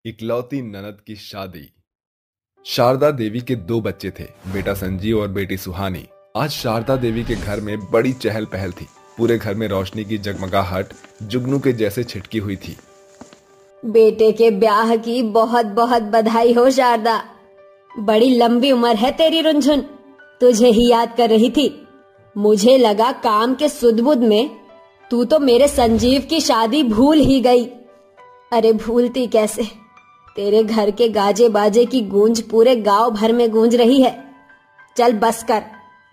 इकलौती ननद की शादी। शारदा देवी के दो बच्चे थे, बेटा संजीव और बेटी सुहानी। आज शारदा देवी के घर में बड़ी चहल पहल थी। पूरे घर में रोशनी की जगमगाहट जुगनू के जैसे छिटकी हुई थी। बेटे के ब्याह की बहुत बहुत बधाई हो शारदा। बड़ी लंबी उम्र है तेरी रुंझुन। तुझे ही याद कर रही थी। मुझे लगा काम के सुध-बुध में तू तो मेरे संजीव की शादी भूल ही गई। अरे भूलती कैसे, तेरे घर के गाजे बाजे की गूंज पूरे गांव भर में गूंज रही है। चल बस कर,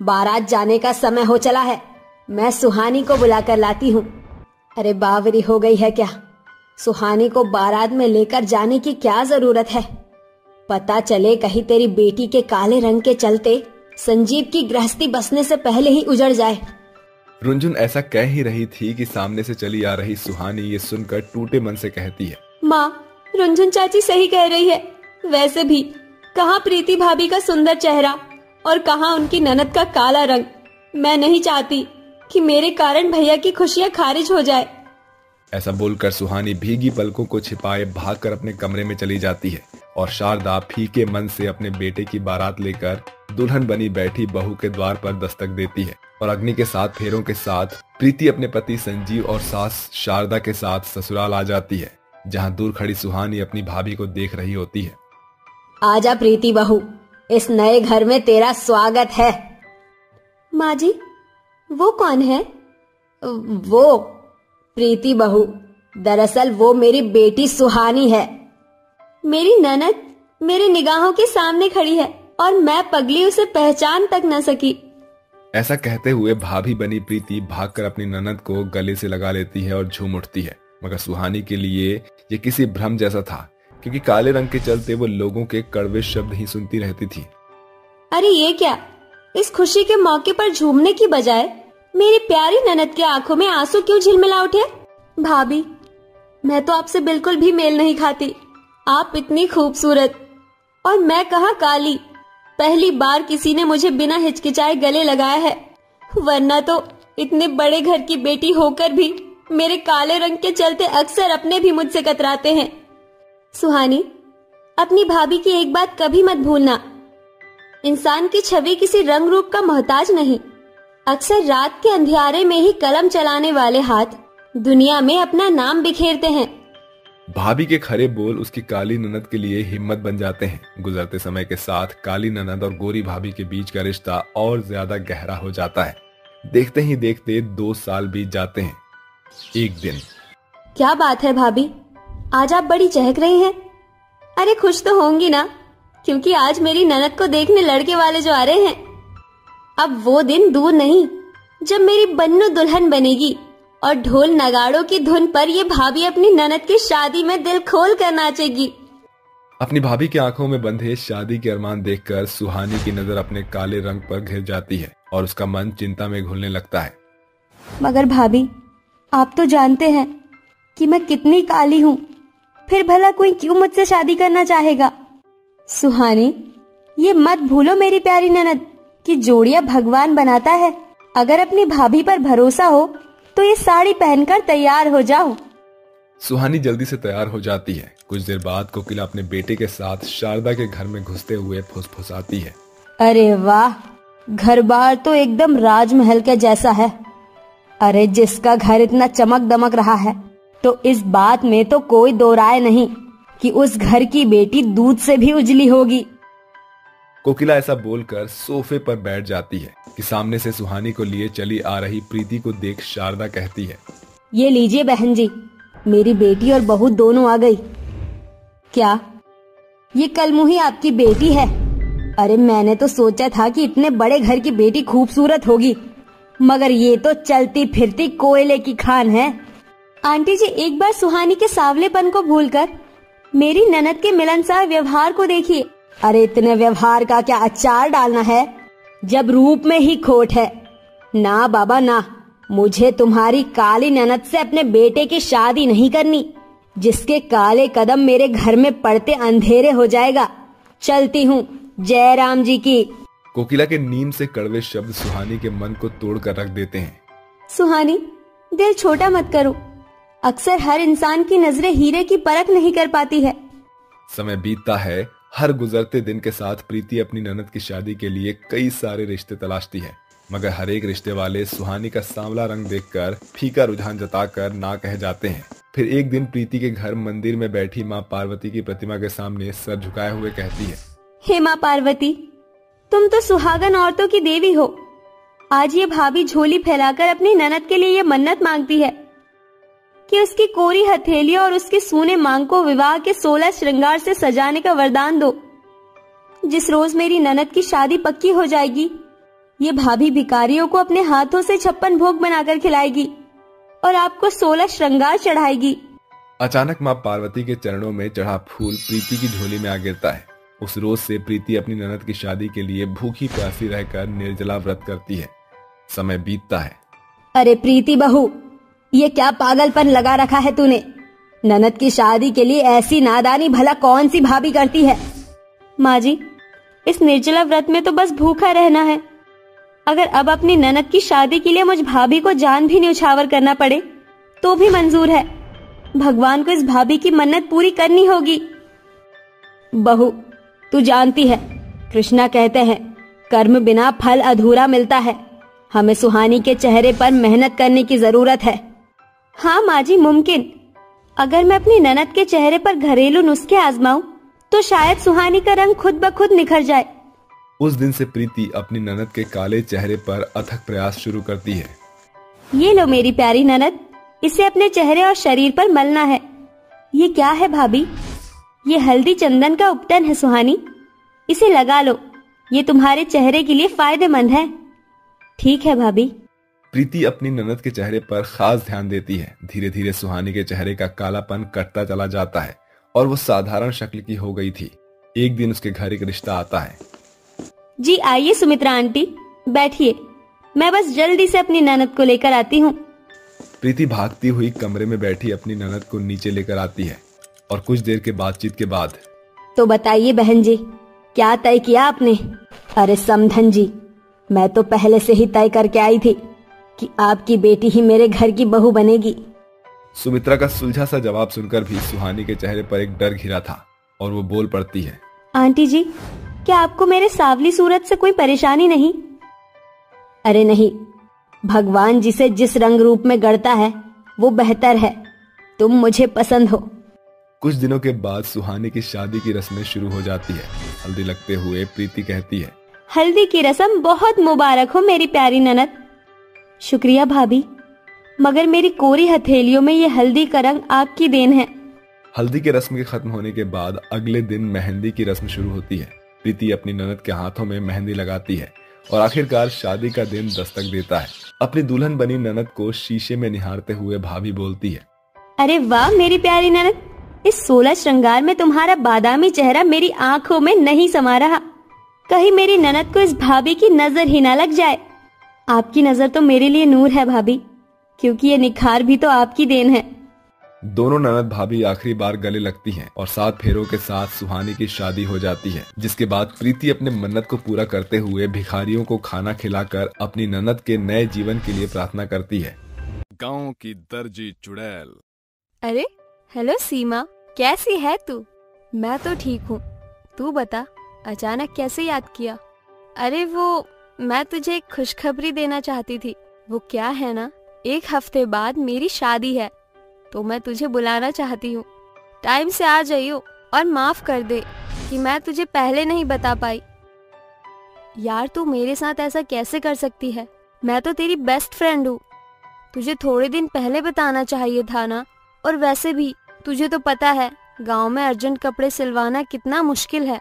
बारात जाने का समय हो चला है। मैं सुहानी को बुलाकर लाती हूँ। अरे बावरी हो गई है क्या? सुहानी को बारात में लेकर जाने की क्या जरूरत है? पता चले कहीं तेरी बेटी के काले रंग के चलते संजीव की गृहस्थी बसने से पहले ही उजड़ जाए। रुंझुन ऐसा कह ही रही थी कि सामने से चली आ रही सुहानी ये सुनकर टूटे मन से कहती है, माँ, रुंझुन चाची सही कह रही है। वैसे भी कहाँ प्रीति भाभी का सुंदर चेहरा और कहाँ उनकी ननद का काला रंग। मैं नहीं चाहती कि मेरे कारण भैया की खुशियाँ खारिज हो जाए। ऐसा बोलकर सुहानी भीगी पलकों को छिपाए भागकर अपने कमरे में चली जाती है और शारदा फीके मन से अपने बेटे की बारात लेकर दुल्हन बनी बैठी बहू के द्वार पर दस्तक देती है और अग्नि के 7 फेरों के साथ प्रीति अपने पति संजीव और सास शारदा के साथ ससुराल आ जाती है, जहां दूर खड़ी सुहानी अपनी भाभी को देख रही होती है। आजा प्रीति बहू, इस नए घर में तेरा स्वागत है। माँ जी, वो कौन है? वो प्रीति बहू, दरअसल वो मेरी बेटी सुहानी है। मेरी ननद मेरी निगाहों के सामने खड़ी है और मैं पगली उसे पहचान तक न सकी। ऐसा कहते हुए भाभी बनी प्रीति भागकर अपनी ननद को गले से लगा लेती है और झूम उठती है। मगर सुहानी के लिए ये किसी भ्रम जैसा था, क्योंकि काले रंग के चलते वो लोगों के कड़वे शब्द ही सुनती रहती थी। अरे ये क्या? इस खुशी के मौके पर झूमने की बजाय मेरी प्यारी ननद के आंखों में आंसू क्यों झिलमिला उठे? भाभी, मैं तो आपसे बिल्कुल भी मेल नहीं खाती। आप इतनी खूबसूरत और मैं कहाँ काली। पहली बार किसी ने मुझे बिना हिचकिचाए गले लगाया है, वरना तो इतने बड़े घर की बेटी होकर भी मेरे काले रंग के चलते अक्सर अपने भी मुझसे कतराते हैं। सुहानी, अपनी भाभी की एक बात कभी मत भूलना। इंसान की छवि किसी रंग रूप का मोहताज नहीं। अक्सर रात के अंधियारे में ही कलम चलाने वाले हाथ दुनिया में अपना नाम बिखेरते हैं। भाभी के खरे बोल उसकी काली ननद के लिए हिम्मत बन जाते हैं। गुजरते समय के साथ काली ननद और गोरी भाभी के बीच का रिश्ता और ज्यादा गहरा हो जाता है। देखते ही देखते 2 साल बीत जाते हैं। एक दिन, क्या बात है भाभी, आज आप बड़ी चहक रही हैं। अरे खुश तो होंगी ना, क्योंकि आज मेरी ननद को देखने लड़के वाले जो आ रहे हैं। अब वो दिन दूर नहीं जब मेरी बन्नू दुल्हन बनेगी और ढोल नगाड़ों की धुन पर ये भाभी अपनी ननद की शादी में दिल खोल कर नाचेगी। अपनी भाभी की आंखों में बंधे शादी के अरमान देखकर सुहानी की नजर अपने काले रंग पर घिर जाती है और उसका मन चिंता में घुलने लगता है। मगर भाभी, आप तो जानते हैं कि मैं कितनी काली हूँ, फिर भला कोई क्यों मुझसे शादी करना चाहेगा? सुहानी, ये मत भूलो मेरी प्यारी ननद कि जोड़ियां भगवान बनाता है। अगर अपनी भाभी पर भरोसा हो तो ये साड़ी पहनकर तैयार हो जाओ। सुहानी जल्दी से तैयार हो जाती है। कुछ देर बाद कोकिला अपने बेटे के साथ शारदा के घर में घुसते हुए फुसफुसाती है, अरे वाह, घर बार तो एकदम राजमहल के जैसा है। अरे जिसका घर इतना चमक दमक रहा है तो इस बात में तो कोई दो राय नहीं कि उस घर की बेटी दूध से भी उजली होगी। कोकिला ऐसा बोलकर सोफे पर बैठ जाती है कि सामने से सुहानी को लिए चली आ रही प्रीति को देख शारदा कहती है, ये लीजिए बहन जी, मेरी बेटी और बहू दोनों आ गई। क्या ये कलमुही आपकी बेटी है? अरे मैंने तो सोचा था कि इतने बड़े घर की बेटी खूबसूरत होगी, मगर ये तो चलती फिरती कोयले की खान है। आंटी जी, एक बार सुहानी के सावलेपन को भूलकर मेरी ननद के मिलनसार व्यवहार को देखिए। अरे इतने व्यवहार का क्या अचार डालना है जब रूप में ही खोट है। ना बाबा ना, मुझे तुम्हारी काली ननद से अपने बेटे की शादी नहीं करनी, जिसके काले कदम मेरे घर में पड़ते अंधेरे हो जाएगा। चलती हूँ, जय राम जी की। कोकिला के नीम से कड़वे शब्द सुहानी के मन को तोड़कर रख देते हैं। सुहानी, दिल छोटा मत करो। अक्सर हर इंसान की नजरें हीरे की परख नहीं कर पाती है। समय बीतता है। हर गुजरते दिन के साथ प्रीति अपनी ननद की शादी के लिए कई सारे रिश्ते तलाशती है, मगर हर एक रिश्ते वाले सुहानी का सांवला रंग देखकर फीका रुझान जताकर ना कह जाते हैं। फिर एक दिन प्रीति के घर मंदिर में बैठी माँ पार्वती की प्रतिमा के सामने सर झुकाए हुए कहती है, हे माँ पार्वती, तुम तो सुहागन औरतों की देवी हो। आज ये भाभी झोली फैलाकर अपनी ननद के लिए ये मन्नत मांगती है कि उसकी कोरी हथेली और उसके सूने मांग को विवाह के 16 श्रृंगार से सजाने का वरदान दो। जिस रोज मेरी ननद की शादी पक्की हो जाएगी, ये भाभी भिखारियों को अपने हाथों से 56 भोग बनाकर खिलाएगी और आपको 16 श्रृंगार चढ़ाएगी। अचानक माँ पार्वती के चरणों में चढ़ा फूल प्रीति की झोली में आ गिरता है। उस रोज से प्रीति अपनी ननद की शादी के लिए भूखी प्यासी रहकर निर्जला व्रत करती है। समय बीतता है। अरे प्रीति बहू, ये क्या पागलपन लगा रखा है तूने? ननद की शादी के लिए ऐसी नादानी भला कौन सी भाभी करती है? माँ जी, इस निर्जला व्रत में तो बस भूखा रहना है। अगर अब अपनी ननद की शादी के लिए मुझ भाभी को जान भी न्यौछावर करना पड़े तो भी मंजूर है। भगवान को इस भाभी की मन्नत पूरी करनी होगी। बहू, तू जानती है, कृष्णा कहते हैं, कर्म बिना फल अधूरा मिलता है। हमें सुहानी के चेहरे पर मेहनत करने की जरूरत है। हाँ माँ जी, मुमकिन। अगर मैं अपनी ननद के चेहरे पर घरेलू नुस्खे आजमाऊं तो शायद सुहानी का रंग खुद ब खुद निखर जाए। उस दिन से प्रीति अपनी ननद के काले चेहरे पर अथक प्रयास शुरू करती है। ये लो मेरी प्यारी ननद, इसे अपने चेहरे और शरीर पर मलना है। ये क्या है भाभी? ये हल्दी चंदन का उपटन है सुहानी, इसे लगा लो। ये तुम्हारे चेहरे के लिए फायदेमंद है। ठीक है भाभी। प्रीति अपनी ननद के चेहरे पर खास ध्यान देती है। धीरे धीरे सुहानी के चेहरे का कालापन कटता चला जाता है और वो साधारण शक्ल की हो गई थी। एक दिन उसके घर एक रिश्ता आता है। जी आइए सुमित्रा आंटी, बैठिए। मैं बस जल्दी से अपनी ननद को लेकर आती हूँ। प्रीति भागती हुई कमरे में बैठी अपनी ननद को नीचे लेकर आती है और कुछ देर के बातचीत के बाद, तो बताइए बहन जी, क्या तय किया आपने? अरे समधन जी, मैं तो पहले से ही तय करके आई थी कि आपकी बेटी ही मेरे घर की बहू बनेगी। सुमित्रा का सुलझा सा जवाब सुनकर भी सुहानी के चेहरे पर एक डर घिरा था और वो बोल पड़ती है, आंटी जी, क्या आपको मेरे सावली सूरत से कोई परेशानी नहीं? अरे नहीं, भगवान जिसे जिस रंग रूप में गढ़ता है वो बेहतर है। तुम मुझे पसंद हो। कुछ दिनों के बाद सुहानी की शादी की रस्में शुरू हो जाती है। हल्दी लगते हुए प्रीति कहती है, हल्दी की रस्म बहुत मुबारक हो मेरी प्यारी ननद। शुक्रिया भाभी, मगर मेरी कोरी हथेलियों में ये हल्दी का रंग आपकी देन है। हल्दी की रस्म के खत्म होने के बाद अगले दिन मेहंदी की रस्म शुरू होती है। प्रीति अपनी ननद के हाथों में मेहंदी लगाती है और आखिरकार शादी का दिन दस्तक देता है। अपनी दुल्हन बनी ननद को शीशे में निहारते हुए भाभी बोलती है, अरे वाह मेरी प्यारी ननद, इस 16 श्रृंगार में तुम्हारा बादामी चेहरा मेरी आंखों में नहीं समा रहा। कहीं मेरी ननद को इस भाभी की नजर ही ना लग जाए। आपकी नजर तो मेरे लिए नूर है भाभी, क्योंकि ये निखार भी तो आपकी देन है। दोनों ननद भाभी आखिरी बार गले लगती हैं और 7 फेरों के साथ सुहानी की शादी हो जाती है। जिसके बाद प्रीति अपने मन्नत को पूरा करते हुए भिखारियों को खाना खिलाकर अपनी ननद के नए जीवन के लिए प्रार्थना करती है। गांव की दर्जी चुड़ैल। अरे हेलो सीमा, कैसी है तू? मैं तो ठीक हूँ, तू बता, अचानक कैसे याद किया? अरे वो मैं तुझे एक खुशखबरी देना चाहती थी। वो क्या है ना, 1 हफ्ते बाद मेरी शादी है, तो मैं तुझे बुलाना चाहती हूँ। टाइम से आ जाइयो और माफ कर दे कि मैं तुझे पहले नहीं बता पाई। यार तू मेरे साथ ऐसा कैसे कर सकती है? मैं तो तेरी बेस्ट फ्रेंड हूँ। तुझे थोड़े दिन पहले बताना चाहिए था ना। और वैसे भी तुझे तो पता है गांव में अर्जेंट कपड़े सिलवाना कितना मुश्किल है।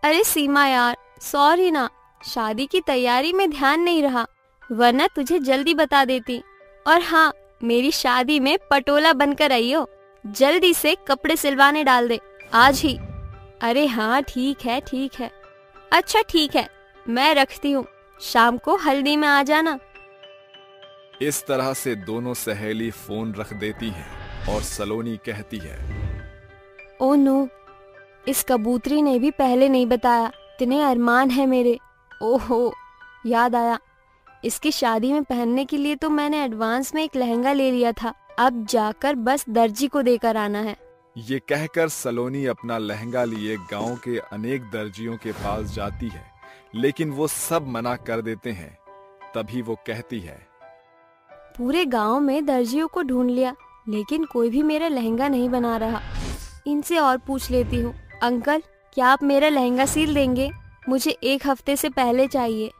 अरे सीमा यार, सॉरी ना, शादी की तैयारी में ध्यान नहीं रहा, वरना तुझे जल्दी बता देती। और हाँ, मेरी शादी में पटोला बनकर आइयो। जल्दी से कपड़े सिलवाने डाल दे आज ही। अरे हाँ ठीक है ठीक है। अच्छा ठीक है, मैं रखती हूँ, शाम को हल्दी में आ जाना। इस तरह से दोनों सहेली फोन रख देती हैं और सलोनी कहती है, ओ नो, इस कबूतरी ने भी पहले नहीं बताया। इतने अरमान है मेरे। ओहो, याद आया, इसकी शादी में पहनने के लिए तो मैंने एडवांस में एक लहंगा ले लिया था। अब जाकर बस दर्जी को देकर आना है। ये कहकर सलोनी अपना लहंगा लिए गांव के अनेक दर्जियों के पास जाती है, लेकिन वो सब मना कर देते हैं। तभी वो कहती है, पूरे गांव में दर्जियों को ढूंढ लिया, लेकिन कोई भी मेरा लहंगा नहीं बना रहा। इनसे और पूछ लेती हूँ। अंकल, क्या आप मेरा लहंगा सील देंगे? मुझे 1 हफ्ते से पहले चाहिए।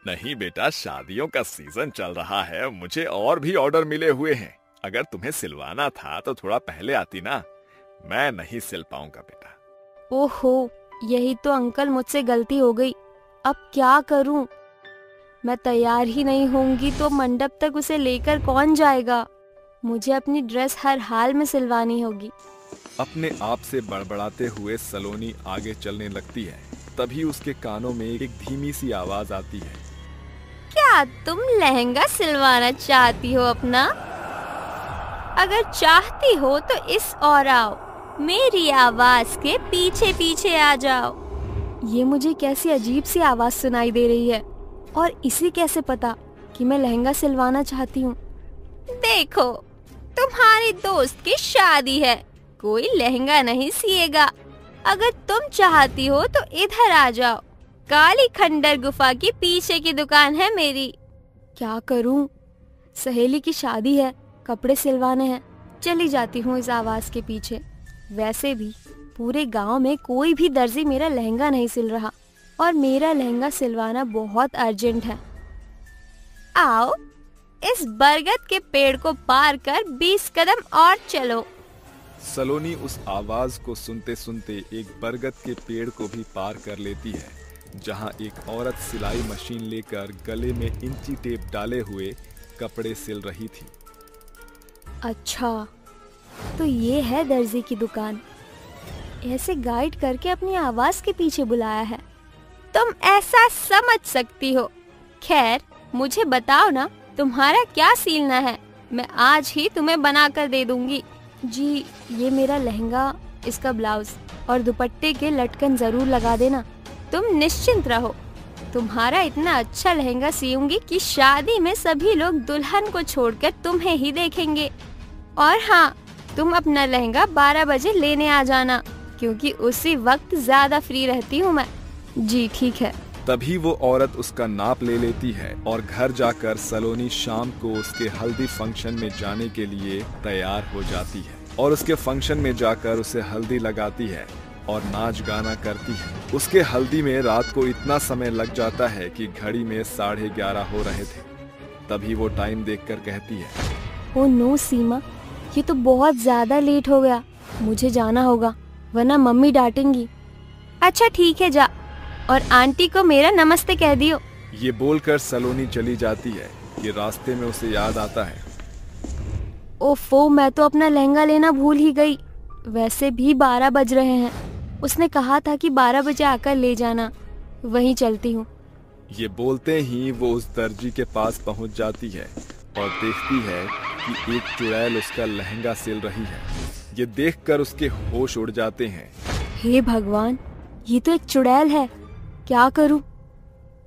नहीं बेटा, शादियों का सीजन चल रहा है, मुझे और भी ऑर्डर मिले हुए हैं। अगर तुम्हें सिलवाना था तो थोड़ा पहले आती ना। मैं नहीं सिल पाऊंगा बेटा। ओहो, यही तो अंकल मुझसे गलती हो गई। अब क्या करूं? मैं तैयार ही नहीं होंगी तो मंडप तक उसे लेकर कौन जाएगा? मुझे अपनी ड्रेस हर हाल में सिलवानी होगी। अपने आप से बड़बड़ाते हुए सलोनी आगे चलने लगती है। तभी उसके कानों में एक धीमी सी आवाज आती है। क्या तुम लहंगा सिलवाना चाहती हो अपना? अगर चाहती हो तो इस ओर आओ, मेरी आवाज के पीछे पीछे आ जाओ। ये मुझे कैसी अजीब सी आवाज सुनाई दे रही है, और इसे कैसे पता कि मैं लहंगा सिलवाना चाहती हूँ? देखो, तुम्हारे दोस्त की शादी है, कोई लहंगा नहीं सिएगा। अगर तुम चाहती हो तो इधर आ जाओ, काली खंडर गुफा की पीछे की दुकान है मेरी। क्या करूं? सहेली की शादी है, कपड़े सिलवाने हैं। चली जाती हूँ इस आवाज के पीछे। वैसे भी पूरे गांव में कोई भी दर्जी मेरा लहंगा नहीं सिल रहा, और मेरा लहंगा सिलवाना बहुत अर्जेंट है। आओ, इस बरगद के पेड़ को पार कर 20 कदम और चलो। सलोनी उस आवाज को सुनते सुनते एक बरगद के पेड़ को भी पार कर लेती है, जहां एक औरत सिलाई मशीन लेकर गले में इंची टेप डाले हुए कपड़े सिल रही थी। अच्छा, तो ये है दर्जी की दुकान। ऐसे गाइड करके अपनी आवाज के पीछे बुलाया है। तुम ऐसा समझ सकती हो। खैर, मुझे बताओ ना, तुम्हारा क्या सीलना है? मैं आज ही तुम्हें बना कर दे दूंगी। जी, ये मेरा लहंगा, इसका ब्लाउज और दुपट्टे के लटकन जरूर लगा देना। तुम निश्चिंत रहो, तुम्हारा इतना अच्छा लहंगा सीऊंगी कि शादी में सभी लोग दुल्हन को छोड़कर तुम्हें ही देखेंगे। और हाँ, तुम अपना लहंगा 12 बजे लेने आ जाना, क्योंकि उसी वक्त ज्यादा फ्री रहती हूँ मैं। जी ठीक है। तभी वो औरत उसका नाप ले लेती है और घर जाकर सलोनी शाम को उसके हल्दी फंक्शन में जाने के लिए तैयार हो जाती है, और उसके फंक्शन में जाकर उसे हल्दी लगाती है और नाच गाना करती है। उसके हल्दी में रात को इतना समय लग जाता है कि घड़ी में 11:30 हो रहे थे। तभी वो टाइम देखकर कहती है, ओ नो सीमा, ये तो बहुत ज्यादा लेट हो गया। मुझे जाना होगा, वरना मम्मी डांटेंगी। अच्छा ठीक है, जा, और आंटी को मेरा नमस्ते कह दियो। ये बोलकर सलोनी चली जाती है कि रास्ते में उसे याद आता है, ओफो, मैं तो अपना लहंगा लेना भूल ही गई। वैसे भी 12 बज रहे हैं। उसने कहा था कि 12 बजे आकर ले जाना। वहीं चलती हूँ। ये बोलते ही वो उस दर्जी के पास पहुंच जाती है और देखती है कि एक चुड़ैल उसका लहंगा सिल रही है। ये देखकर उसके होश उड़ जाते हैं। हे भगवान, ये तो एक चुड़ैल है। क्या करूं?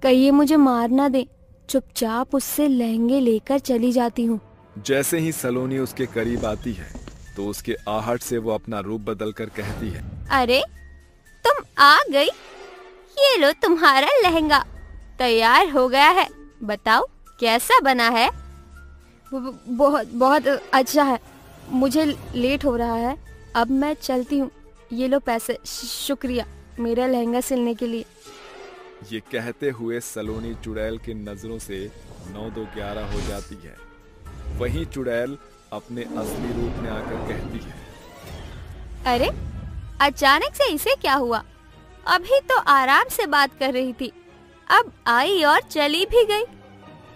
कहीं ये मुझे मार ना दे। चुपचाप उससे लहंगे लेकर चली जाती हूँ। जैसे ही सलोनी उसके करीब आती है तो उसके आहट से वो अपना रूप बदलकर कहती है, अरे तुम आ गई। ये लो तुम्हारा लहंगा, तैयार हो गया है। बताओ कैसा बना है? बहुत बहुत अच्छा है। मुझे लेट हो रहा है, अब मैं चलती हूँ। ये लो पैसे, शुक्रिया मेरा लहंगा सिलने के लिए। ये कहते हुए सलोनी चुड़ैल की नजरों से 9-2-11 हो जाती है। वहीं चुड़ैल अपने असली रूप में आकर कहती है, अरे अचानक से इसे क्या हुआ? अभी तो आराम से बात कर रही थी, अब आई और चली भी गई।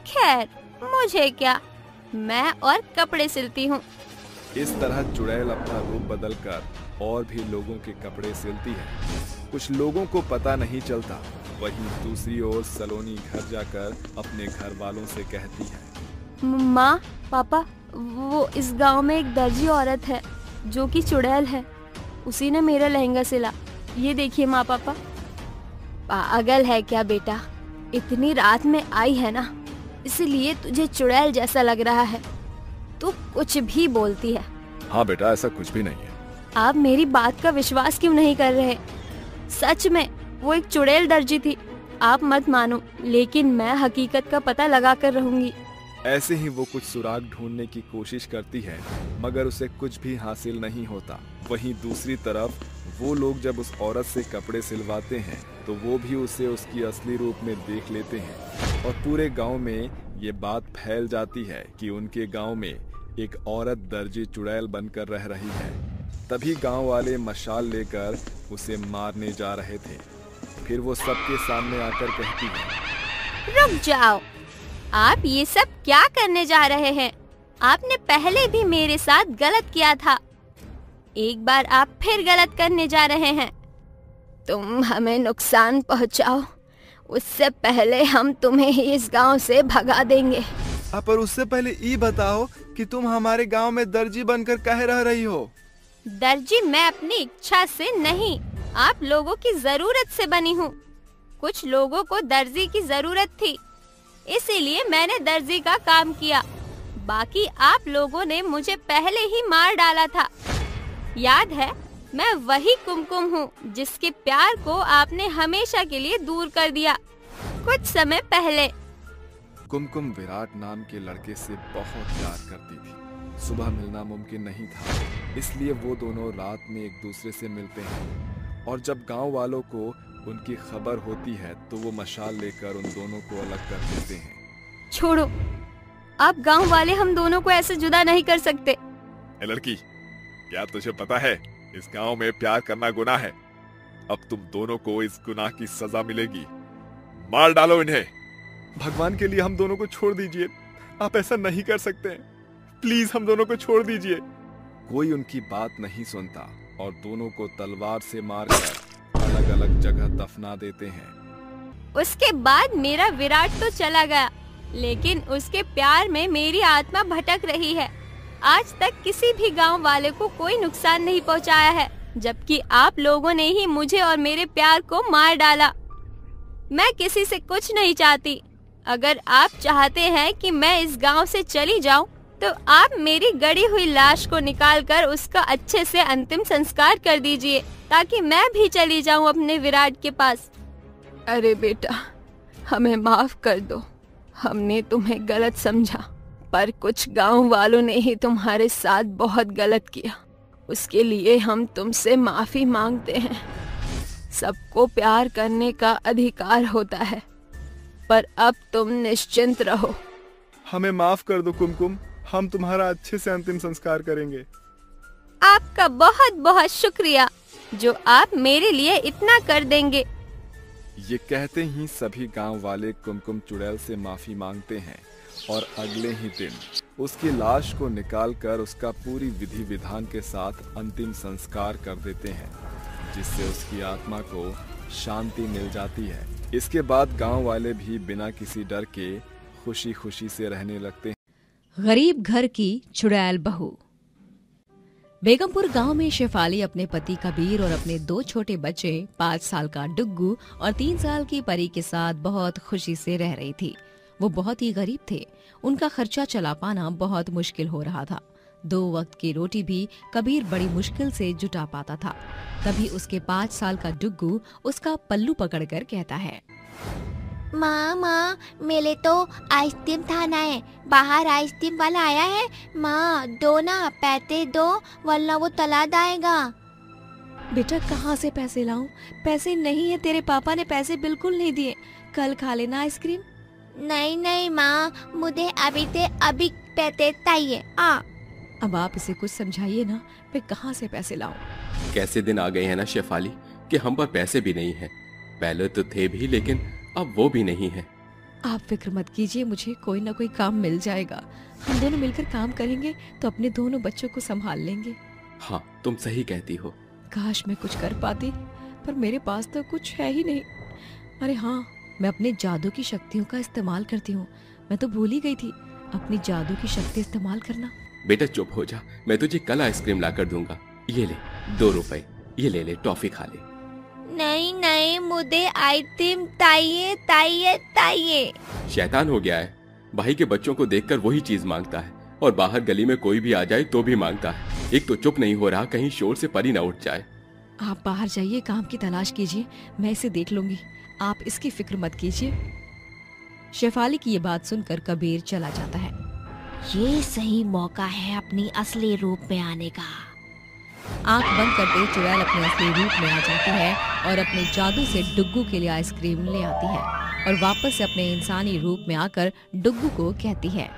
खैर मुझे क्या, मैं और कपड़े सिलती हूँ। इस तरह चुड़ैल अपना रूप बदलकर और भी लोगों के कपड़े सिलती है। कुछ लोगों को पता नहीं चलता। वहीं दूसरी ओर सलोनी घर जाकर अपने घर वालों से कहती है, माँ, पापा, वो इस गांव में एक दर्जी औरत है जो कि चुड़ैल है। उसी ने मेरा लहंगा सिला। ये देखिए माँ पापा। पागल है क्या बेटा? इतनी रात में आई है ना, इसलिए तुझे चुड़ैल जैसा लग रहा है। तू कुछ भी बोलती है। हाँ बेटा, ऐसा कुछ भी नहीं है। आप मेरी बात का विश्वास क्यों नहीं कर रहे? सच में वो एक चुड़ैल दर्जी थी। आप मत मानो, लेकिन मैं हकीकत का पता लगा कर रहूंगी। ऐसे ही वो कुछ सुराग ढूंढने की कोशिश करती है, मगर उसे कुछ भी हासिल नहीं होता। वहीं दूसरी तरफ वो लोग जब उस औरत से कपड़े सिलवाते हैं तो वो भी उसे उसकी असली रूप में देख लेते हैं और पूरे गांव में ये बात फैल जाती है कि उनके गांव में एक औरत दर्जी चुड़ैल बनकर रह रही है। तभी गांव वाले मशाल लेकर उसे मारने जा रहे थे। फिर वो सबके सामने आकर कहती है, रुक जाओ, आप ये सब क्या करने जा रहे हैं? आपने पहले भी मेरे साथ गलत किया था, एक बार आप फिर गलत करने जा रहे हैं। तुम हमें नुकसान पहुंचाओ, उससे पहले हम तुम्हें ही इस गांव से भगा देंगे। पर उससे पहले ये बताओ कि तुम हमारे गांव में दर्जी बनकर काहे रह रही हो? दर्जी मैं अपनी इच्छा से नहीं, आप लोगों की जरूरत से बनी हूँ। कुछ लोगों को दर्जी की जरूरत थी, इसीलिए मैंने दर्जी का काम किया। बाकी आप लोगों ने मुझे पहले ही मार डाला था। याद है, मैं वही कुमकुम हूँ जिसके प्यार को आपने हमेशा के लिए दूर कर दिया कुछ समय पहले। कुमकुम विराट नाम के लड़के से बहुत प्यार करती थी। सुबह मिलना मुमकिन नहीं था, इसलिए वो दोनों रात में एक दूसरे से मिलते हैं और जब गांव वालों को उनकी खबर होती है तो वो मशाल लेकर उन दोनों को अलग कर देते हैं। छोड़ो, आप गांव वाले हम दोनों को ऐसे जुदा नहीं कर सकते। लड़की, क्या तुझे पता है इस गांव में प्यार करना गुनाह है? अब तुम दोनों को इस गुनाह की सजा मिलेगी। मार डालो इन्हें। भगवान के लिए हम दोनों को छोड़ दीजिए, आप ऐसा नहीं कर सकते। प्लीज हम दोनों को छोड़ दीजिए। कोई उनकी बात नहीं सुनता और दोनों को तलवार से मारकर अलग अलग जगह दफना देते हैं। उसके बाद मेरा विराट तो चला गया, लेकिन उसके प्यार में मेरी आत्मा भटक रही है। आज तक किसी भी गांव वाले को कोई नुकसान नहीं पहुंचाया है, जबकि आप लोगों ने ही मुझे और मेरे प्यार को मार डाला। मैं किसी से कुछ नहीं चाहती। अगर आप चाहते हैं कि मैं इस गांव से चली जाऊं, तो आप मेरी गड़ी हुई लाश को निकालकर उसका अच्छे से अंतिम संस्कार कर दीजिए, ताकि मैं भी चली जाऊं अपने विराट के पास। अरे बेटा, हमें माफ कर दो, हमने तुम्हें गलत समझा, पर कुछ गांव वालों ने ही तुम्हारे साथ बहुत गलत किया। उसके लिए हम तुमसे माफी मांगते हैं। सबको प्यार करने का अधिकार होता है, पर अब तुम निश्चिंत रहो। हमें माफ कर दो कुमकुम, हम तुम्हारा अच्छे से अंतिम संस्कार करेंगे। आपका बहुत बहुत शुक्रिया जो आप मेरे लिए इतना कर देंगे। ये कहते ही सभी गांव वाले कुमकुम चुड़ैल से माफी मांगते हैं और अगले ही दिन उसकी लाश को निकालकर उसका पूरी विधि विधान के साथ अंतिम संस्कार कर देते हैं, जिससे उसकी आत्मा को शांति मिल जाती है। इसके बाद गांव वाले भी बिना किसी डर के खुशी खुशी से रहने लगते हैं। गरीब घर की चुड़ैल बहू। बेगमपुर गांव में शेफाली अपने पति कबीर और अपने 2 छोटे बच्चे 5 साल का डुग्गू और 3 साल की परी के साथ बहुत खुशी से रह रही थी। वो बहुत ही गरीब थे, उनका खर्चा चला पाना बहुत मुश्किल हो रहा था। 2 वक्त की रोटी भी कबीर बड़ी मुश्किल से जुटा पाता था। तभी उसके 5 साल का डुग्गू उसका पल्लू पकड़कर कहता है, माँ मेरे तो आइसक्रीम खाना है, बाहर आइसक्रीम वाला आया है। माँ दो ना, पैसे दो वरना वो तला जाएगा। बेटा कहाँ से पैसे लाऊं? पैसे नहीं है, तेरे पापा ने पैसे बिल्कुल नहीं दिए। कल खा लेना आइसक्रीम। नहीं माँ, मुझे अभी से अभी पैसे चाहिए। अब आप इसे कुछ समझाइए ना, मैं कहाँ से पैसे लाऊं? कैसे दिन आ गए हैं ना शेफाली कि हम पर पैसे भी नहीं हैं। पहले तो थे भी, लेकिन अब वो भी नहीं है। आप फिक्र मत कीजिए, मुझे कोई ना कोई काम मिल जाएगा। हम दोनों मिलकर काम करेंगे तो अपने दोनों बच्चों को संभाल लेंगे। हाँ, तुम सही कहती हो। काश मैं कुछ कर पाती, पर मेरे पास तो कुछ है ही नहीं। अरे हाँ, मैं अपने जादू की शक्तियों का इस्तेमाल करती हूँ। मैं तो भूल ही गई थी अपनी जादू की शक्ति इस्तेमाल करना। बेटा चुप हो जा, मैं तुझे कल आइसक्रीम ला कर दूंगा। ये ले 2 रुपए, ये ले टॉफी खा ले। नहीं मुझे आइसक्रीम चाहिए। शैतान हो गया है, भाई के बच्चों को देखकर वही चीज मांगता है। और बाहर गली में कोई भी आ जाए तो भी मांगता है। एक तो चुप नहीं हो रहा, कहीं शोर से परी ना उठ जाए। आप बाहर जाइए, काम की तलाश कीजिए, मैं इसे देख लूंगी, आप इसकी फिक्र मत कीजिए। शेफाली की ये बात सुनकर कबीर चला जाता है। ये सही मौका है अपनी असली रूप में आने का। आंख बंद करते चुड़ैल अपने असली रूप में आ जाती है और अपने जादू से डुग्गू के लिए आइसक्रीम ले आती है और वापस से अपने इंसानी रूप में आकर डुग्गू को कहती है,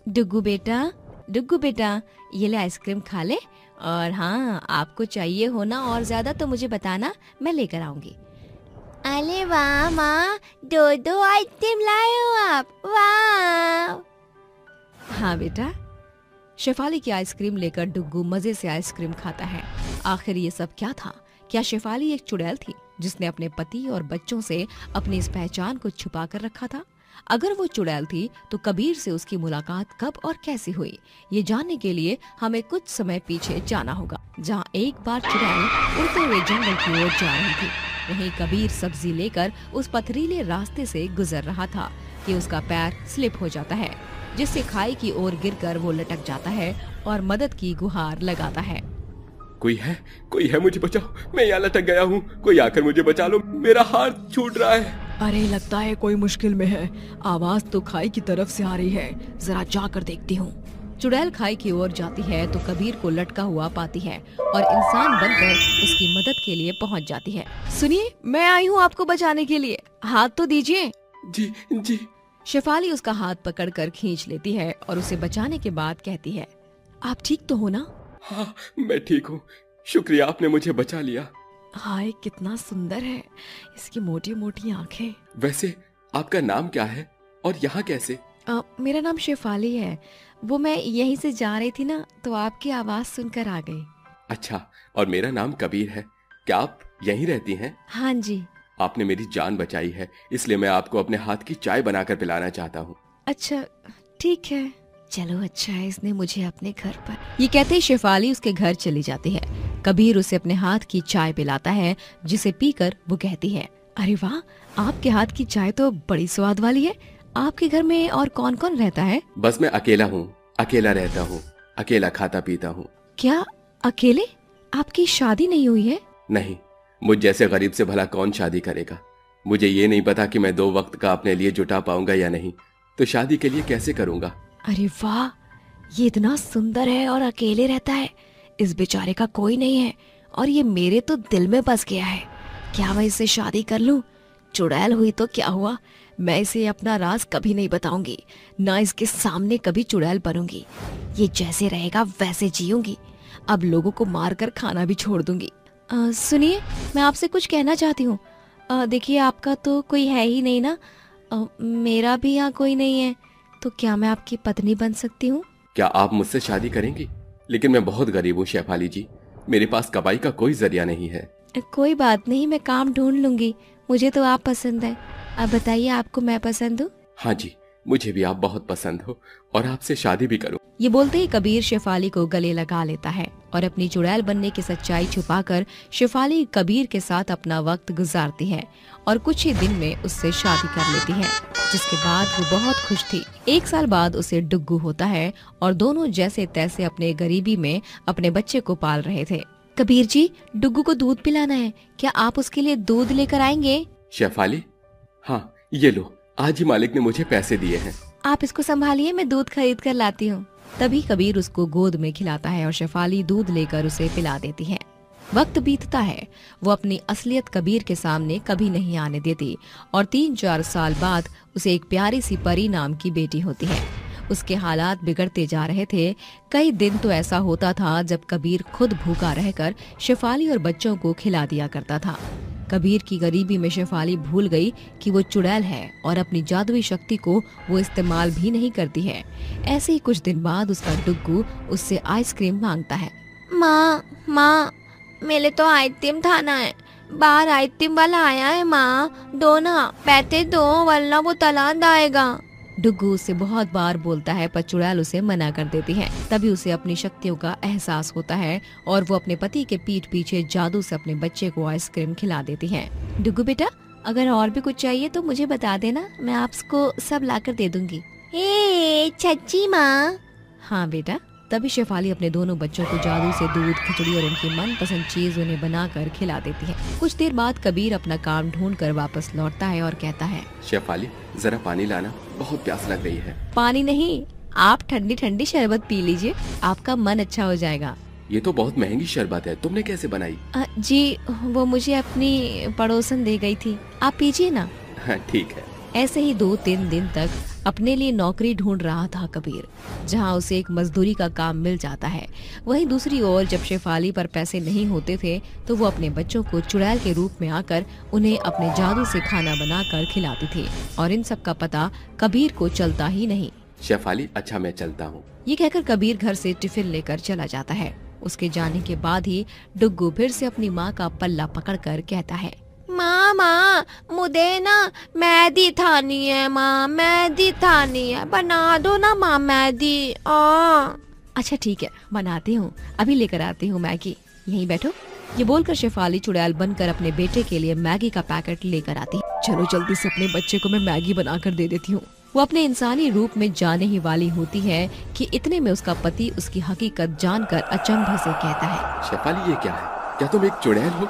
डुग्गू बेटा ये ले आइसक्रीम खा ले, और हाँ आपको चाहिए हो ना और ज्यादा तो मुझे बताना, मैं लेकर आऊंगी। अरे वाह माँ, 2 आइटम लाए हो आप, वाह। हाँ बेटा। शेफाली की आइसक्रीम लेकर डुग्गू मजे से आइसक्रीम खाता है। आखिर ये सब क्या था? क्या शेफाली एक चुड़ैल थी जिसने अपने पति और बच्चों से अपनी इस पहचान को छुपा कर रखा था? अगर वो चुड़ैल थी तो कबीर से उसकी मुलाकात कब और कैसे हुई, ये जानने के लिए हमें कुछ समय पीछे जाना होगा, जहाँ एक बार चुड़ैल उड़ते हुए जंगल की ओर जा रही थी। वहीं कबीर सब्जी लेकर उस पथरीले रास्ते से गुजर रहा था कि उसका पैर स्लिप हो जाता है, जिससे खाई की ओर गिरकर वो लटक जाता है और मदद की गुहार लगाता है। कोई है, मुझे बचाओ, मैं यहाँ लटक गया हूँ, कोई आकर मुझे बचा लो, मेरा हाथ छूट रहा है। अरे लगता है कोई मुश्किल में है, आवाज तो खाई की तरफ से आ रही है, जरा जाकर देखती हूँ। चुड़ैल खाई की ओर जाती है तो कबीर को लटका हुआ पाती है और इंसान बनकर उसकी मदद के लिए पहुँच जाती है। सुनिए, मैं आई हूँ आपको बचाने के लिए, हाथ तो दीजिए। जी। शेफाली उसका हाथ पकड़कर खींच लेती है और उसे बचाने के बाद कहती है, आप ठीक तो हो ना? हाँ, मैं ठीक हूँ, शुक्रिया, आपने मुझे बचा लिया। हाय कितना सुंदर है, इसकी मोटी मोटी आंखें। वैसे आपका नाम क्या है और यहाँ कैसे? मेरा नाम शेफाली है, वो मैं यहीं से जा रही थी ना तो आपकी आवाज सुनकर आ गई। अच्छा, और मेरा नाम कबीर है, क्या आप यहीं रहती हैं? हाँ जी। आपने मेरी जान बचाई है, इसलिए मैं आपको अपने हाथ की चाय बनाकर पिलाना चाहता हूँ। अच्छा ठीक है, चलो अच्छा है इसने मुझे अपने घर पर। ये कहते ही शेफाली उसके घर चली जाती है। कबीर उसे अपने हाथ की चाय पिलाता है, जिसे पीकर वो कहती है, अरे वाह, आपके हाथ की चाय तो बड़ी स्वाद वाली है। आपके घर में और कौन कौन रहता है? बस मैं अकेला हूँ, अकेला रहता हूँ, अकेला खाता पीता हूँ। क्या अकेले? आपकी शादी नहीं हुई है? नहीं, मुझ जैसे गरीब से भला कौन शादी करेगा। मुझे ये नहीं पता कि मैं 2 वक्त का अपने लिए जुटा पाऊंगा या नहीं, तो शादी के लिए कैसे करूंगा। अरे वाह, ये इतना सुंदर है और अकेले रहता है, इस बेचारे का कोई नहीं है और ये मेरे तो दिल में बस गया है। क्या मैं इससे शादी कर लूं? चुड़ैल हुई तो क्या हुआ, मैं इसे अपना राज कभी नहीं बताऊंगी, ना इसके सामने कभी चुड़ैल बनूंगी। ये जैसे रहेगा वैसे जीऊंगी, अब लोगों को मार कर खाना भी छोड़ दूंगी। सुनिए, मैं आपसे कुछ कहना चाहती हूँ। देखिए, आपका तो कोई है ही नहीं ना, मेरा भी यहाँ कोई नहीं है, तो क्या मैं आपकी पत्नी बन सकती हूँ? क्या आप मुझसे शादी करेंगी? लेकिन मैं बहुत गरीब हूँ शेफाली जी, मेरे पास कमाई का कोई जरिया नहीं है। कोई बात नहीं, मैं काम ढूंढ लूंगी, मुझे तो आप पसंद है। अब बताइए, आपको मैं पसंद हूँ? हाँ जी, मुझे भी आप बहुत पसंद हो और आपसे शादी भी करूँ। ये बोलते ही कबीर शेफाली को गले लगा लेता है और अपनी चुड़ैल बनने की सच्चाई छुपाकर शेफाली कबीर के साथ अपना वक्त गुजारती है और कुछ ही दिन में उससे शादी कर लेती है, जिसके बाद वो बहुत खुश थी। 1 साल बाद उसे डुग्गू होता है और दोनों जैसे तैसे अपने गरीबी में अपने बच्चे को पाल रहे थे। कबीर जी, डुग्गू को दूध पिलाना है, क्या आप उसके लिए दूध लेकर आएंगे? शेफाली, हाँ ये लो, आज ही मालिक ने मुझे पैसे दिए हैं। आप इसको संभालिए, मैं दूध खरीद कर लाती हूँ। तभी कबीर उसको गोद में खिलाता है और शेफाली दूध लेकर उसे पिला देती है। वक्त बीतता है, वो अपनी असलियत कबीर के सामने कभी नहीं आने देती और 3-4 साल बाद उसे एक प्यारी सी परी नाम की बेटी होती है। उसके हालात बिगड़ते जा रहे थे। कई दिन तो ऐसा होता था जब कबीर खुद भूखा रहकर शेफाली और बच्चों को खिला दिया करता था। कबीर की गरीबी में शेफाली भूल गई कि वो चुड़ैल है और अपनी जादुई शक्ति को वो इस्तेमाल भी नहीं करती है। ऐसे ही कुछ दिन बाद उसका डुग्गू उससे आइसक्रीम मांगता है। माँ, मेरे तो आइसक्रीम खाना है, बाहर आइसक्रीम वाला आया है माँ, दो ना पैसे दो वरना वो तलाक आएगा। डुग्गू उससे बहुत बार बोलता है पर चुड़ैल उसे मना कर देती है। तभी उसे अपनी शक्तियों का एहसास होता है और वो अपने पति के पीठ पीछे जादू से अपने बच्चे को आइसक्रीम खिला देती है। डुग्गू बेटा, अगर और भी कुछ चाहिए तो मुझे बता देना, मैं आपको सब लाकर दे दूंगी। हे सच्ची माँ, हाँ बेटा। तभी शेफाली अपने दोनों बच्चों को जादू से दूध, खिचड़ी और उनकी मनपसंद चीज उन्हें बनाकर खिला देती है। कुछ देर बाद कबीर अपना काम ढूंढकर वापस लौटता है और कहता है, शेफाली जरा पानी लाना, बहुत प्यास लग रही है। पानी नहीं, आप ठंडी ठंडी शरबत पी लीजिए, आपका मन अच्छा हो जाएगा। ये तो बहुत महंगी शरबत है, तुमने कैसे बनाई? जी वो मुझे अपनी पड़ोसन दे गई थी, आप पीजिए ना। हाँ ठीक है। ऐसे ही 2-3 दिन तक अपने लिए नौकरी ढूंढ रहा था कबीर, जहां उसे एक मजदूरी का काम मिल जाता है। वहीं दूसरी ओर जब शेफाली पर पैसे नहीं होते थे तो वो अपने बच्चों को चुड़ैल के रूप में आकर उन्हें अपने जादू से खाना बनाकर खिलाती थी, और इन सब का पता कबीर को चलता ही नहीं। शेफाली अच्छा मैं चलता हूँ। ये कहकर कबीर घर से टिफिन लेकर चला जाता है। उसके जाने के बाद ही डुग्गू फिर से अपनी माँ का पल्ला पकड़कर कहता है, माँ मुझे ना मेहंदी थानी है, माँ मेहंदी थानी है, बना दो ना माँ मेहंदी। अच्छा ठीक है बनाती हूँ, अभी लेकर आती हूँ मैगी, यहीं बैठो। ये बोलकर शेफाली चुड़ैल बनकर अपने बेटे के लिए मैगी का पैकेट लेकर आती। चलो जल्दी से अपने बच्चे को मैं मैगी बनाकर दे देती हूँ। वो अपने इंसानी रूप में जाने ही वाली होती है कि इतने में उसका पति उसकी हकीकत जानकर अचंभे से कहता है, शेफाली ये क्या है? क्या तुम एक चुड़ैल हो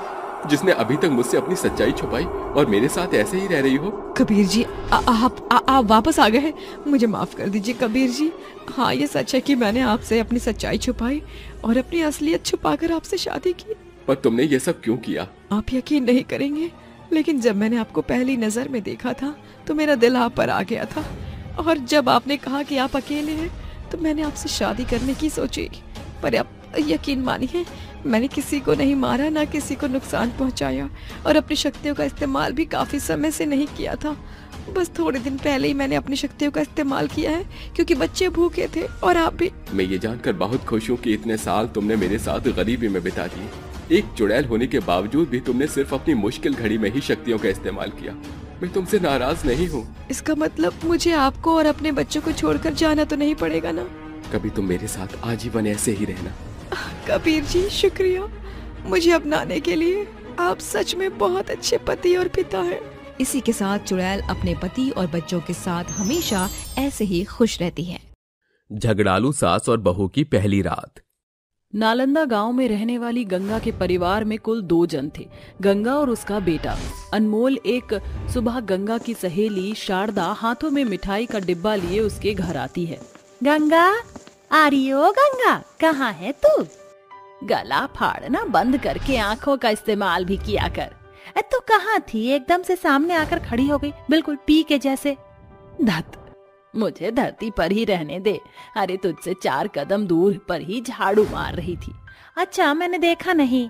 जिसने अभी तक मुझसे अपनी सच्चाई छुपाई और मेरे साथ ऐसे ही रह रही हो? कबीर जी आप वापस आ गए हैं, मुझे माफ कर दीजिए कबीर जी। हाँ ये सच है कि मैंने आपसे अपनी सच्चाई छुपाई और अपनी असलियत छुपाकर आपसे शादी की। पर तुमने ये सब क्यों किया? आप यकीन नहीं करेंगे, लेकिन जब मैंने आपको पहली नजर में देखा था तो मेरा दिल आप पर आ गया था, और जब आपने कहा कि आप अकेले हैं तो मैंने आपसे शादी करने की सोची। पर अब यकीन मानिए मैंने किसी को नहीं मारा, ना किसी को नुकसान पहुंचाया, और अपनी शक्तियों का इस्तेमाल भी काफी समय से नहीं किया था। बस थोड़े दिन पहले ही मैंने अपनी शक्तियों का इस्तेमाल किया है क्योंकि बच्चे भूखे थे और आप भी। मैं ये जानकर बहुत खुश हूँ कि इतने साल तुमने मेरे साथ गरीबी में बिता दिए। एक चुड़ैल होने के बावजूद भी तुमने सिर्फ अपनी मुश्किल घड़ी में ही शक्तियों का इस्तेमाल किया। मैं तुमसे नाराज नहीं हूँ। इसका मतलब मुझे आपको और अपने बच्चों को छोड़कर जाना तो नहीं पड़ेगा ना? कभी तुम मेरे साथ आजीवन ऐसे ही रहना। कबीर जी शुक्रिया मुझे अपनाने के लिए, आप सच में बहुत अच्छे पति और पिता हैं। इसी के साथ चुड़ैल अपने पति और बच्चों के साथ हमेशा ऐसे ही खुश रहती है। झगड़ालू सास और बहू की पहली रात। नालंदा गांव में रहने वाली गंगा के परिवार में कुल 2 जन थे, गंगा और उसका बेटा अनमोल। एक सुबह गंगा की सहेली शारदा हाथों में मिठाई का डिब्बा लिए उसके घर आती है। गंगा आ रही हो? गंगा कहाँ है तू? गला फाड़ना बंद करके आंखों का इस्तेमाल भी किया कर। तू कहाँ थी? एकदम से सामने आकर खड़ी हो गई, बिल्कुल पी के जैसे। धत, मुझे धरती पर ही रहने दे। अरे तुझसे 4 कदम दूर पर ही झाड़ू मार रही थी। अच्छा मैंने देखा नहीं।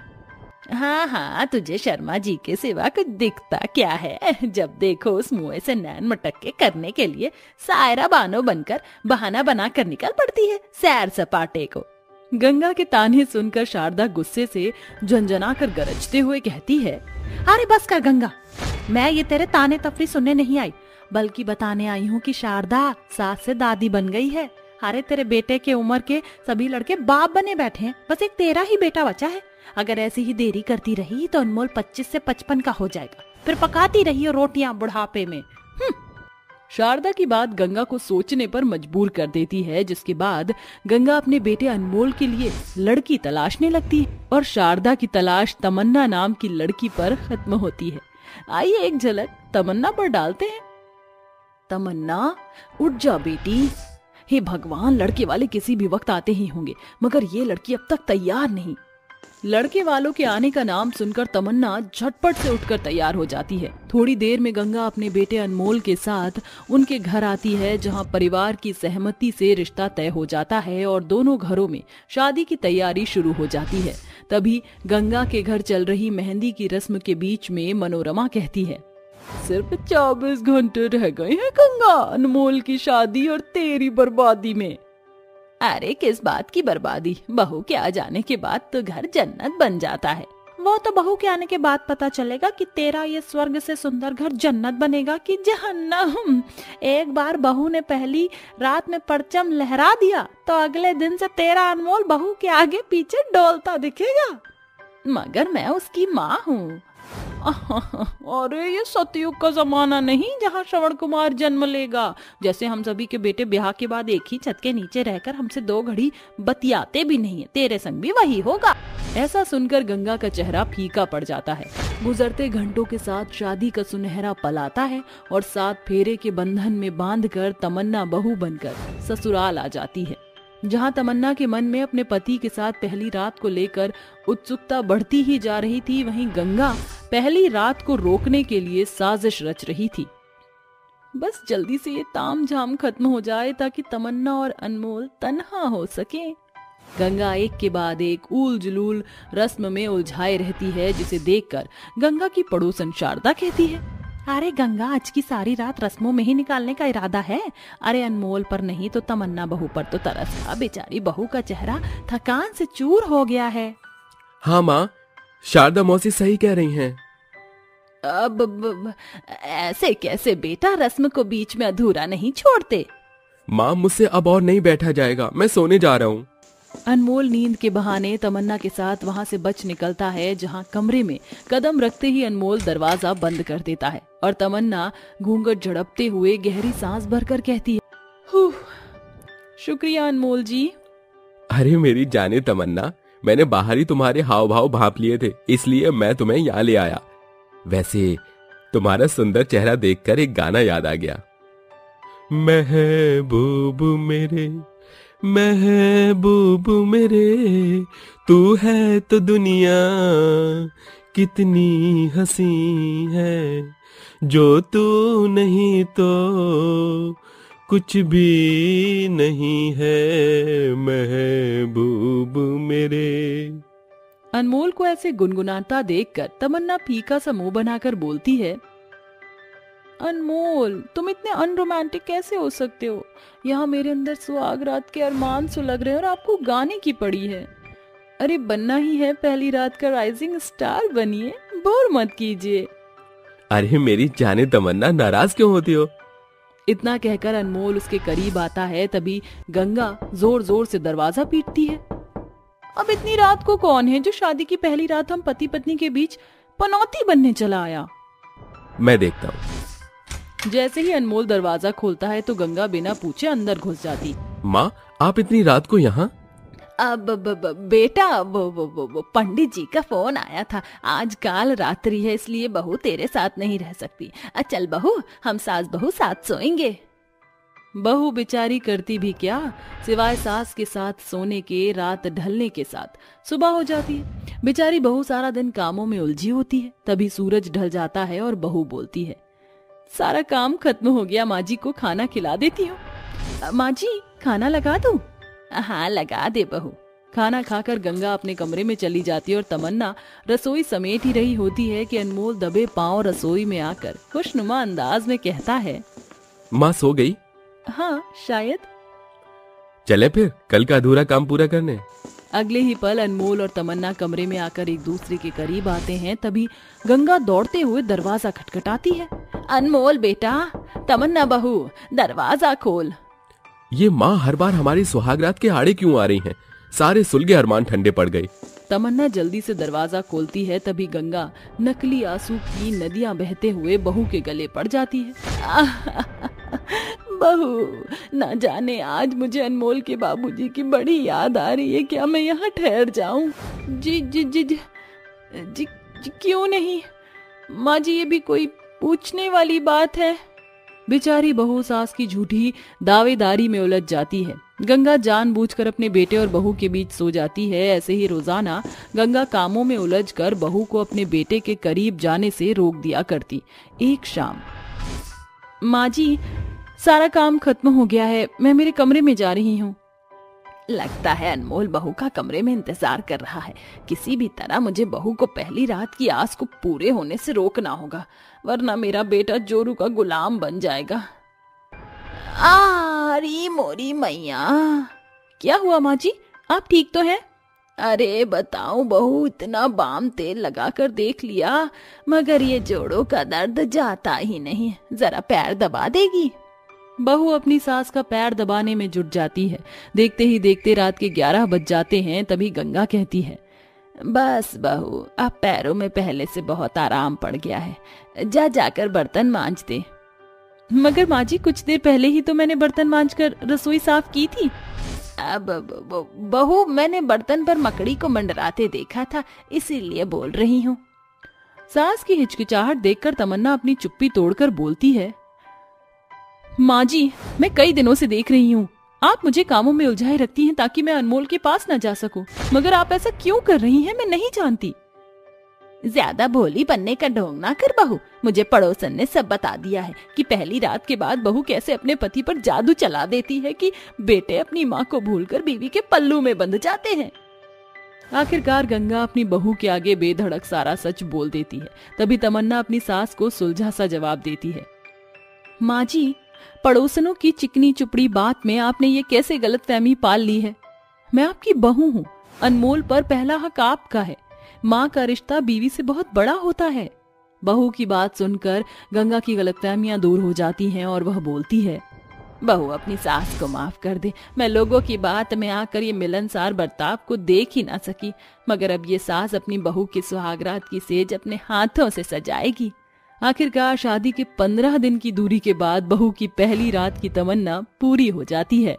हाँ तुझे शर्मा जी के सिवा कुछ दिखता क्या है? जब देखो उस मुंह से नैन मटक्के करने के लिए सायरा बानो बनकर बहाना बना कर निकल पड़ती है सैर सपाटे को। गंगा के ताने सुनकर शारदा गुस्से से झंझना कर गरजते हुए कहती है, अरे बस कर गंगा, मैं ये तेरे ताने तफरी सुनने नहीं आई, बल्कि बताने आई हूँ कि शारदा सास से दादी बन गई है। अरे तेरे बेटे के उम्र के सभी लड़के बाप बने बैठे हैं, बस एक तेरा ही बेटा बचा है। अगर ऐसी ही देरी करती रही तो अनमोल 25 से 55 का हो जाएगा, फिर पकाती रही हो रोटियां बुढ़ापे में। शारदा की बात गंगा को सोचने पर मजबूर कर देती है, जिसके बाद गंगा अपने बेटे अनमोल के लिए लड़की तलाशने लगती है और शारदा की तलाश तमन्ना नाम की लड़की पर खत्म होती है। आइए एक झलक तमन्ना पर डालते हैं। तमन्ना उठ जा बेटी। हे भगवान, लड़के वाले किसी भी वक्त आते ही होंगे, मगर ये लड़की अब तक तैयार नहीं। लड़के वालों के आने का नाम सुनकर तमन्ना झटपट से उठकर तैयार हो जाती है। थोड़ी देर में गंगा अपने बेटे अनमोल के साथ उनके घर आती है, जहां परिवार की सहमति से रिश्ता तय हो जाता है और दोनों घरों में शादी की तैयारी शुरू हो जाती है। तभी गंगा के घर चल रही मेहंदी की रस्म के बीच में मनोरमा कहती है, सिर्फ 24 घंटे रह गए हैं गंगा अनमोल की शादी और तेरी बर्बादी में। अरे किस बात की बर्बादी? बहू के आ जाने के बाद तो घर जन्नत बन जाता है। वो तो बहू के आने के बाद पता चलेगा कि तेरा ये स्वर्ग से सुंदर घर जन्नत बनेगा कि जहन्नम। एक बार बहू ने पहली रात में परचम लहरा दिया तो अगले दिन से तेरा अनमोल बहू के आगे पीछे डोलता दिखेगा। मगर मैं उसकी माँ हूँ। अरे ये सतयुग का जमाना नहीं जहाँ श्रवण कुमार जन्म लेगा। जैसे हम सभी के बेटे ब्याह के बाद एक ही छत के नीचे रहकर हमसे 2 घड़ी बतियाते भी नहीं है, तेरे संग भी वही होगा। ऐसा सुनकर गंगा का चेहरा फीका पड़ जाता है। गुजरते घंटों के साथ शादी का सुनहरा पल आता है और 7 फेरे के बंधन में बांधकर तमन्ना बहू बनकर ससुराल आ जाती है। जहां तमन्ना के मन में अपने पति के साथ पहली रात को लेकर उत्सुकता बढ़ती ही जा रही थी, वहीं गंगा पहली रात को रोकने के लिए साजिश रच रही थी। बस जल्दी से ये तामझाम खत्म हो जाए ताकि तमन्ना और अनमोल तन्हा हो सके। गंगा एक के बाद एक ऊल जुलूल रस्म में उलझाए रहती है, जिसे देखकर गंगा की पड़ोसन शारदा कहती है, अरे गंगा, आज की सारी रात रस्मों में ही निकालने का इरादा है? अरे अनमोल पर नहीं तो तमन्ना बहू पर तो तरस खा। बेचारी बहू का चेहरा थकान से चूर हो गया है। हाँ माँ, शारदा मौसी सही कह रही हैं। अब ऐसे कैसे बेटा, रस्म को बीच में अधूरा नहीं छोड़ते। माँ, मुझसे अब और नहीं बैठा जाएगा, मैं सोने जा रहा हूँ। अनमोल नींद के बहाने तमन्ना के साथ वहां से बच निकलता है, जहां कमरे में कदम रखते ही अनमोल दरवाजा बंद कर देता है और तमन्ना घूंघट झड़पते हुए गहरी सांस भरकर कहती है, शुक्रिया अनमोल जी। अरे मेरी जाने तमन्ना, मैंने बाहर ही तुम्हारे हाव भाव भांप लिए थे, इसलिए मैं तुम्हें यहाँ ले आया। वैसे तुम्हारा सुंदर चेहरा देखकर एक गाना याद आ गया। महबूब मेरे, महबूब मेरे, तू है तो दुनिया कितनी हंसी है, जो तू नहीं तो कुछ भी नहीं है, महबूब मेरे। अनमोल को ऐसे गुनगुनाता देखकर तमन्ना फीका सा मुंह बनाकर बोलती है, अनमोल, तुम इतने अनरोमांटिक कैसे हो सकते हो? यहाँ मेरे अंदर सुहाग रात के अरमान सुलग रहे हैं और आपको गाने की पड़ी है। अरे बनना ही है पहली रात का राइजिंग स्टार, बनिए, बोर मत कीजिए। अरे मेरी जाने तमन्ना, नाराज क्यों होती हो? इतना कहकर अनमोल उसके करीब आता है, तभी गंगा जोर जोर से दरवाजा पीटती है। अब इतनी रात को कौन है जो शादी की पहली रात हम पति पत्नी के बीच पनौती बनने चला आया? मैं देखता हूँ। जैसे ही अनमोल दरवाजा खोलता है तो गंगा बिना पूछे अंदर घुस जाती। माँ, आप इतनी रात को यहाँ? अब बेटा, वो पंडित जी का फोन आया था। आज काल रात्रि है, इसलिए बहू तेरे साथ नहीं रह सकती। चल बहू, हम सास बहू साथ सोएंगे। बहू बेचारी करती भी क्या, सिवाय सास के साथ सोने के रात ढलने के साथ सुबह हो जाती है। बेचारी बहू सारा दिन कामों में उलझी होती है। तभी सूरज ढल जाता है और बहू बोलती है, सारा काम खत्म हो गया, माँ जी को खाना खिला देती हूँ। माँ जी, खाना लगा दूं? हाँ लगा दे बहू। खाना खाकर गंगा अपने कमरे में चली जाती है और तमन्ना रसोई समेट ही रही होती है कि अनमोल दबे पांव रसोई में आकर खुशनुमा अंदाज में कहता है, माँ सो गई? हाँ शायद। चले फिर कल का अधूरा काम पूरा करने। अगले ही पल अनमोल और तमन्ना कमरे में आकर एक दूसरे के करीब आते हैं। तभी गंगा दौड़ते हुए दरवाजा खटखटाती है। अनमोल बेटा, तमन्ना बहू, दरवाजा खोल। ये माँ हर बार हमारी सुहागरात के आड़े क्यों आ रही हैं? सारे सुलगे अरमान ठंडे पड़ गए। तमन्ना जल्दी से दरवाजा खोलती है, तभी गंगा नकली आंसू की नदियां बहते हुए बहू के गले पड़ जाती है। बहू, ना जाने आज मुझे अनमोल के बाबूजी की बड़ी याद आ रही है, क्या मैं यहाँ ठहर जाऊं? जी जी जी जी जी, जी क्यों नहीं माँ जी, ये भी कोई पूछने वाली बात है। बेचारी बहू सास की झूठी दावेदारी में उलझ जाती है। गंगा जानबूझकर अपने बेटे और बहू के बीच सो जाती है। ऐसे ही रोजाना गंगा कामों में उलझकर बहू को अपने बेटे के करीब जाने से रोक दिया करती। एक शाम, माँ जी सारा काम खत्म हो गया है, मैं मेरे कमरे में जा रही हूँ। लगता है अनमोल बहू का कमरे में इंतजार कर रहा है। किसी भी तरह मुझे बहू को पहली रात की आस को पूरे होने से रोकना होगा, वरना मेरा बेटा जोरू का गुलाम बन जाएगा। आरी मोरी मैया। क्या हुआ माँ जी, आप ठीक तो हैं? अरे बताऊं बहू, इतना बाम तेल लगाकर देख लिया मगर ये जोड़ों का दर्द जाता ही नहीं। जरा पैर दबा देगी? बहू अपनी सास का पैर दबाने में जुट जाती है। देखते ही देखते रात के 11 बज जाते हैं। तभी गंगा कहती है, बस बहू, अब पैरों में पहले से बहुत आराम पड़ गया है, जा जाकर बर्तन मांज दे। मगर माँ जी, कुछ देर पहले ही तो मैंने बर्तन मांजकर रसोई साफ की थी। अब बहू, मैंने बर्तन पर मकड़ी को मंडराते देखा था, इसीलिए बोल रही हूँ। सास की हिचकिचाहट देखकर तमन्ना अपनी चुप्पी तोड़कर बोलती है, माँ जी, मैं कई दिनों से देख रही हूँ आप मुझे कामों में उलझाए रखती हैं ताकि मैं अनमोल के पास न जा सकूं, मगर आप ऐसा क्यों कर रही हैं मैं नहीं जानती। ज्यादा भोली बनने का ढोंग ना कर बहू, मुझे पड़ोसन ने सब बता दिया है कि पहली रात के बाद बहू कैसे अपने पति पर जादू चला देती है कि बेटे अपनी माँ को भूलकर बीवी के पल्लू में बंध जाते हैं। आखिरकार गंगा अपनी बहू के आगे बेधड़क सारा सच बोल देती है। तभी तमन्ना अपनी सास को सुलझा सा जवाब देती है, माँ जी, पड़ोसनों की चिकनी चुपड़ी बात में आपने ये कैसे गलतफहमी पाल ली है। मैं आपकी बहू हूँ, अनमोल पर पहला हक आपका है। माँ का रिश्ता बीवी से बहुत बड़ा होता है। बहू की बात सुनकर गंगा की गलतफहमियां दूर हो जाती हैं और वह बोलती है, बहू अपनी सास को माफ कर दे। मैं लोगों की बात में आकर ये मिलनसार बर्ताव को देख ही ना सकी, मगर अब ये सास अपनी बहू की सुहागरात की सेज अपने हाथों से सजाएगी। आखिरकार शादी के 15 दिन की दूरी के बाद बहू की पहली रात की तमन्ना पूरी हो जाती है।